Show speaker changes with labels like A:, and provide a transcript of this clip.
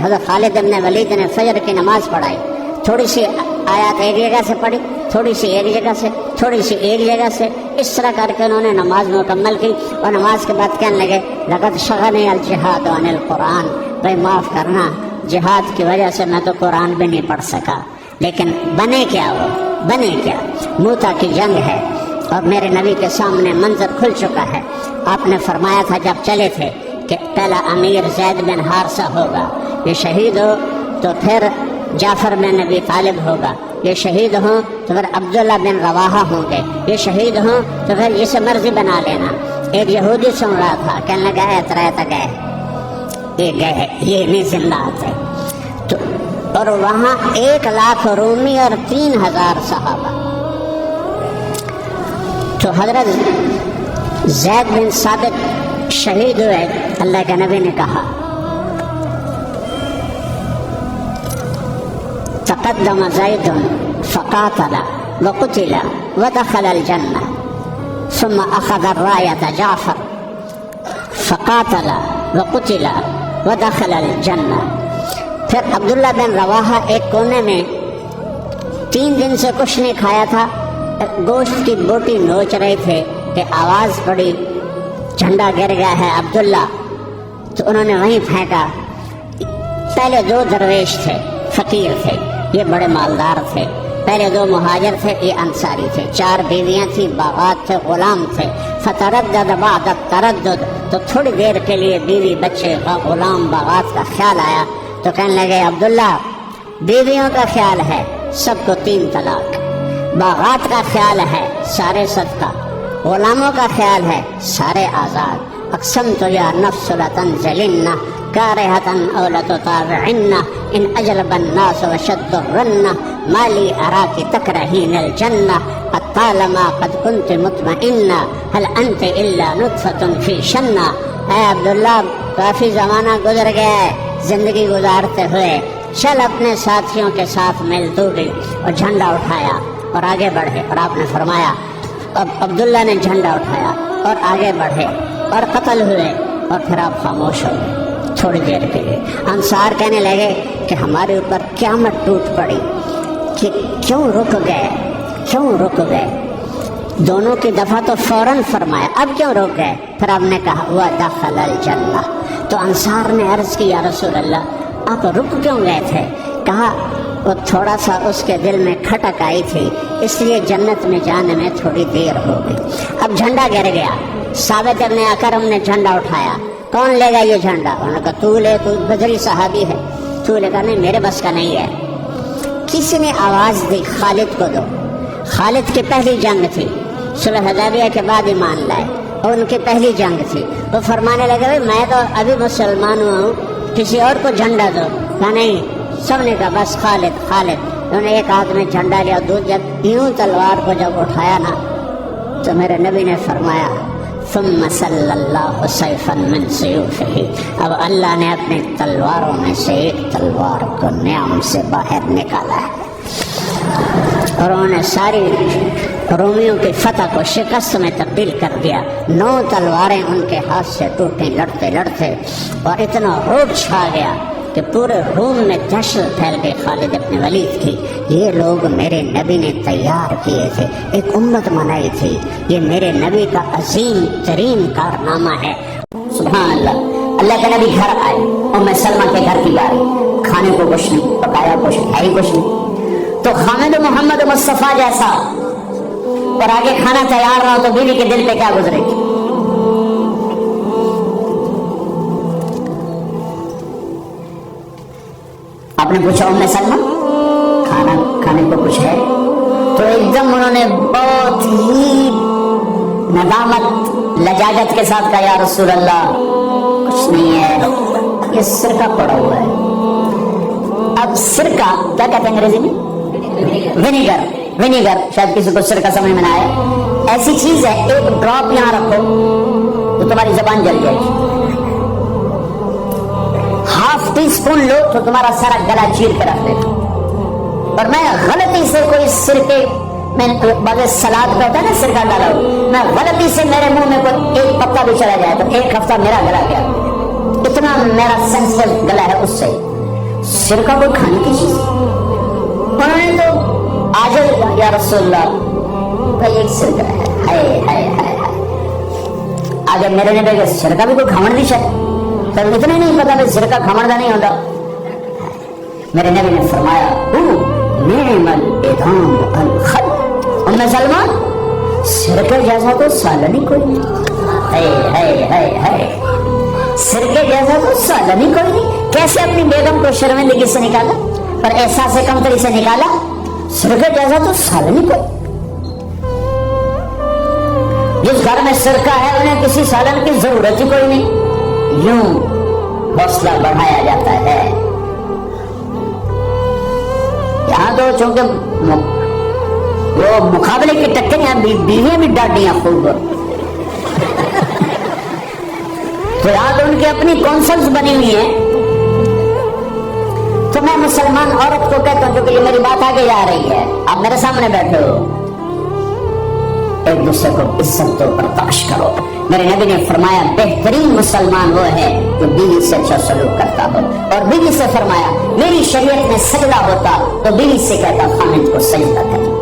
A: حضرت خالد بن ولید نے فجر کی نماز پڑھائی، تھوڑی سی آیات ایک جگہ سے پڑھی، تھوڑی سی ایک جگہ سے، تھوڑی سی ایک جگہ سے، اس طرح کر کے انہوں نے نماز مکمل کی، اور نماز کے بعد کہنے لگے لقد شغلنی الجہاد عن القرآن، بھائی معاف کرنا، جہاد کی وجہ سے میں تو قرآن بھی نہیں پڑھ سکا۔ لیکن بنے کیا وہ؟ بنے کیا؟ موتا کی جنگ ہے اور میرے نبی کے سامنے منظر کھل چکا ہے۔ آپ نے فرمایا تھا جب چلے تھے کہ پہلا امیر زید بن حارثہ ہوگا، یہ شہید ہو تو پھر جعفر بن ابی طالب ہوگا، یہ شہید ہوں تو پھر عبداللہ بن رواحہ ہوں گے، یہ شہید ہوں تو پھر جسے مرضی بنا لینا۔ ایک یہودی سن رہا تھا، کہنے لگا ہے ترائے گئے، یہ گئے، یہ نہیں زندہ آتے۔ تو اور وہاں 1,00,000 رومی اور 3,000 صحابہ۔ تو حضرت زید بن ثابت شہید ہوئے، اللہ کے نبی نے کہا تقدم زید فقاتل وقتل ودخل الجنة ثم أخذ الراية جعفر فقاتل وقتل ودخل الجنة۔ پھر عبداللہ بن رواحہ ایک کونے میں 3 دن سے کچھ نہیں کھایا تھا، گوشت کی بوٹی نوچ رہے تھے کہ آواز پڑی جھنڈا گر گیا ہے عبداللہ، تو انہوں نے وہیں پھینکا۔ پہلے 2 درویش تھے، فقیر تھے، یہ بڑے مالدار تھے، پہلے 2 مہاجر تھے، یہ انصاری تھے، 4 بیویاں تھیں، باغات تھے، غلام تھے۔ فتردد بعد التردد، تو تھوڑی دیر کے لیے بیوی بچے غلام باغات کا خیال آیا، تو کہنے لگے عبداللہ بیویوں کا خیال ہے سب کو 3 طلاق، باغات کا خیال ہے سارے صدقہ، غلاموں کا خیال ہے سارے آزاد۔ اقسمت یا نفس لتنزلن كارهة أو لتطاوعن إن أجلب الناس وشد الرنة ما لي أراك تكرهين الجنة قد طالما قد كنت مطمئنة هل أنت إلا نطفة في شنة۔ اے عبداللہ کافی زمانہ گزر گیا ہے زندگی گزارتے ہوئے، چل اپنے ساتھیوں کے ساتھ مل تو گئی، اور جھنڈا اٹھایا اور آگے بڑھے۔ اور آپ نے فرمایا اب عبداللہ نے جھنڈا اٹھایا اور آگے بڑھے اور قتل ہوئے، اور پھر آپ خاموش ہو گئے تھوڑی دیر کے لیے۔ انصار کہنے لگے کہ ہمارے اوپر قیامت ٹوٹ پڑی کہ کیوں رک گئے، کیوں رک گئے۔ دونوں کی دفعہ تو فوراً فرمایا اب کیوں رک گئے؟ پھر آپ نے کہا وَدَخَلَ الْجَنَّةَ۔ تو انصار نے عرض کی یا رسول اللہ آپ رک کیوں گئے تھے؟ کہا وہ تھوڑا سا اس کے دل میں کھٹک آئی تھی، اس لیے جنت میں جانے میں تھوڑی دیر ہو گئی۔ اب جھنڈا گر گیا، ثابت بن اکرم نے جھنڈا اٹھایا، کون لے گا یہ جھنڈا؟ انہوں نے کہا تو لے، تو بدری صحابی ہے، تو لے گا؟ نہیں میرے بس کا نہیں ہے۔ کسی نے آواز دی خالد کو دو۔ خالد کی پہلی جنگ تھی، صلح حدیبیہ کے بعد ایمان لائے، اور ان کی پہلی جنگ تھی۔ وہ فرمانے لگے میں تو ابھی مسلمان ہوں، کسی اور کو جھنڈا دو۔ کہا نہیں، سب نے کہا بس خالد خالد۔ انہوں نے ایک ہاتھ میں جھنڈا لیا، جب یوں تلوار کو جب اٹھایا نا تو میرے نبی نے فرمایا ثم صلی اللہ سیفا من سیوفہ، اب اللہ نے اپنی تلواروں میں سے ایک تلوار کو نیام سے باہر نکالا ہے، اور انہوں نے ساری رومیوں کی فتح کو شکست میں تبدیل کر دیا۔ 9 تلواریں ان کے ہاتھ سے ٹوٹیں لڑتے لڑتے، اور اتنا رعب چھا گیا کہ پورے روم میں دہشت پھیل گئی خالد ابن ولید کی۔ یہ لوگ میرے نبی نے تیار کیے تھے، ایک امت بنائی تھی، یہ میرے نبی کا عظیم ترین کارنامہ ہے۔ سبحان اللہ۔ اللہ کے نبی گھر آئے، ام سلمہ کے گھر کی باری، کھانے کو کچھ نہیں، پکایا کچھ ہے ہی کچھ نہیں، تو خامد محمد مصطفیٰ جیسا اور آگے کھانا تیار رہا تو بیوی کے دل پہ کیا گزرے گی؟ آپ نے پوچھا ام سلمہ کھانے کو کچھ ہے؟ تو ایک دم انہوں نے بہت ہی ندامت لجاجت کے ساتھ کہا یا رسول اللہ کچھ نہیں ہے، یہ سرکہ پڑا ہوا ہے۔ اب سرکہ کیا کہتے ہیں انگریزی میں؟ ونیگر، شاید کسی کو سرکہ سمجھ میں نہ آئے، ایسی چیز ہے ایک ڈراپ یہاں رکھو تو تمہاری زبان جل جائے گی، ½ ٹی اسپون لو تو تمہارا سارا گلا چیر کے رکھ دے گا۔ اور میں غلطی سے کوئی سرکے میں بعض سلاد کا ہوتا ہے نا سرکہ ڈالا ہو، میں غلطی سے میرے منہ میں کوئی ایک پتا بھی چلا جائے تو 1 ہفتہ میرا گلا گیا، اتنا میرا سینسٹیو گلا ہے اس سے۔ سرکہ کوئی کھانے کی چیز؟ انہوں نے تو آج یا رسول اللہ بھائی ایک سرکہ ہے، ہائے ہائے ہائے ہائے، آگے میرے نبی کا سرکہ بھی کوئی کھاون دی شاید تو اتنا نہیں پتا کہ سرکہ کھاون دا نہیں ہوتا. میرے نبی نے فرمایا نعم الادام الخل، ام سلمہ سرکے جیسا تو سالن ہی کوئی نہیں. سرکے جیسا تو سالن ہی کوئی نہیں. کیسے اپنی بیگم کو شرمندگی سے نکالا پر احساس کمتری سے نکالا؟ سرکے جیسا تو سالن ہی کوئی. جس گھر میں سرکہ ہے انہیں کسی سالن کی ضرورت ہی کوئی نہیں. یوں حوصلہ بڑھایا جاتا ہے. یہاں تو چونکہ وہ مقابلے کی ٹکریاں بیویاں بھی ڈانٹیاں خوب، تو یہاں تو ان کی اپنی کونسلز بنی ہوئی ہیں. تو میں مسلمان عورت کو کہتا ہوں، جو کہ یہ میری بات آگے جا رہی ہے، آپ میرے سامنے بیٹھے ہو، ایک دوسرے کو عزت دو، برداشت کرو. میرے نبی نے فرمایا بہترین مسلمان وہ ہے جو بیوی سے اچھا سلوک کرتا ہو. اور بیوی سے فرمایا میری شریعت میں سجدہ ہوتا تو بیوی سے کہتا خامد کو سجدہ کرنا.